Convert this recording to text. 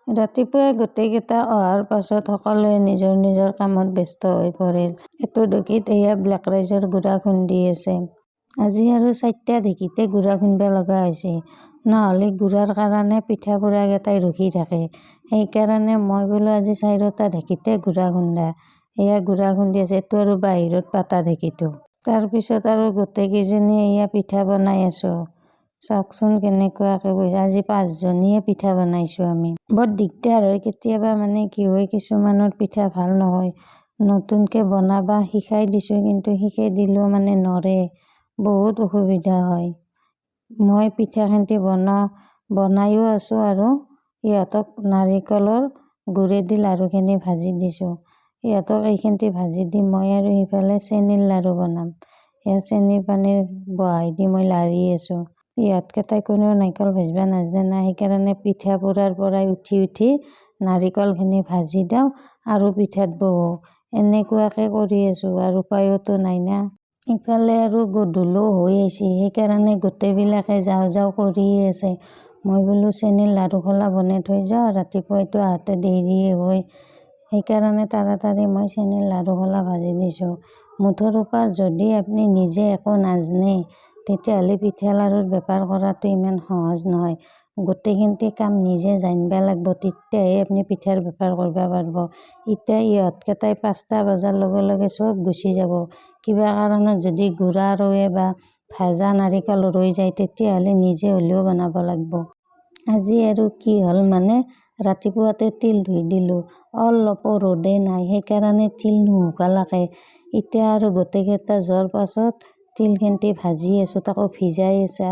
ৰাতিপুৱাই গোটেইকেইটা অহাৰ পাছত সকলোৱে নিজৰ নিজৰ কামত ব্যস্ত হৈ পৰিল। এইটো ঢেঁকীত এয়া ব্লেক ৰাইচৰ গুড়া খুন্দি আছে। আজি আৰু 4টা ঢেঁকীতে গুড়া খুন্দিব লগা হৈছে, নহ'লে গুড়াৰ কাৰণে পিঠা পোৰাকেইটাই ৰখি থাকে। সেইকাৰণে মই বোলো আজি 4টা ঢেঁকীতে গুড়া খুন্দা। এয়া গুড়া খুন্দি আছে, এইটো আৰু বাহিৰত পাতা ঢেঁকীটো। তাৰপিছত আৰু গোটেইকেইজনী এয়া পিঠা বনাই আছো। চাওকচোন কেনেকুৱাকে আজি 5জনীয়ে পিঠা বনাইছো আমি। বৰ দিগদাৰ হয় কেতিয়াবা, মানে কি হয় কিছুমানৰ পিঠা ভাল নহয়। নতুনকে বনাবা শিকাই দিছো, কিন্তু শিকাই দিলেও মানে নৰে, বহুত অসুবিধা হয়। মই পিঠাখিনি বনাইও আছো আৰু ইহঁতক নাৰিকলৰ গুড়েদি লাড়ুখিনি ভাজি দিছো। ইহঁতক এইখিনি ভাজি দি মই আৰু সিফালে চেনীৰ লাড়ু বনাম। এয়া চেনি পানীৰ বহাই দি মই লাৰি আছো। ইহঁতকেইটাই কোনেও নাৰিকল ভাজিব নাজানে না, সেইকাৰণে পিঠা পোৰাৰ পৰাই উঠি নাৰিকলখিনি ভাজি দিওঁ আৰু পিঠাত বহো। এনেকুৱাকে কৰি আছো আৰু উপায়তো নাই না। ইফালে আৰু গধূলিও হৈ আহিছে, সেইকাৰণে গোটেইবিলাকে যাওঁ কৰিয়ে আছে। মই বোলো চেনীৰ লাড়ু খোলা বনাই থৈ যাওঁ, ৰাতিপুৱাইতো আহোঁতে দেৰিয়ে হয়। সেইকাৰণে তাড়াতাড়ি মই চেনীৰ লাড়ু খোলা ভাজি দিছোঁ। মুঠৰ ওপৰত যদি আপুনি নিজে একো নাজানে, তেতিয়াহ'লে পিঠা লাড়ুৰ বেপাৰ কৰাটো ইমান সহজ নহয়। গোটেইখিনি কাম নিজে জানিব লাগিব, তেতিয়াহে আপুনি পিঠাৰ বেপাৰ কৰিব পাৰিব। এতিয়া ইহঁতকেইটাই 5টা বজাৰ লগে লগে চব গুচি যাব। কিবা কাৰণত যদি গুড়া ৰয়ে বা ভাজা নাৰিকল ৰৈ যায়, তেতিয়াহ'লে নিজে হ'লেও বনাব লাগিব। আজি আৰু কি হ'ল, মানে ৰাতিপুৱাতে তিল ধুই দিলোঁ, অলপো ৰ'দে নাই, সেইকাৰণে তিল নুশুকালাকে। এতিয়া আৰু গোটেইকেইটা যোৱাৰ পাছত তিলখিনি ভাজি আছোঁ, তাকো ভিজাই আছে।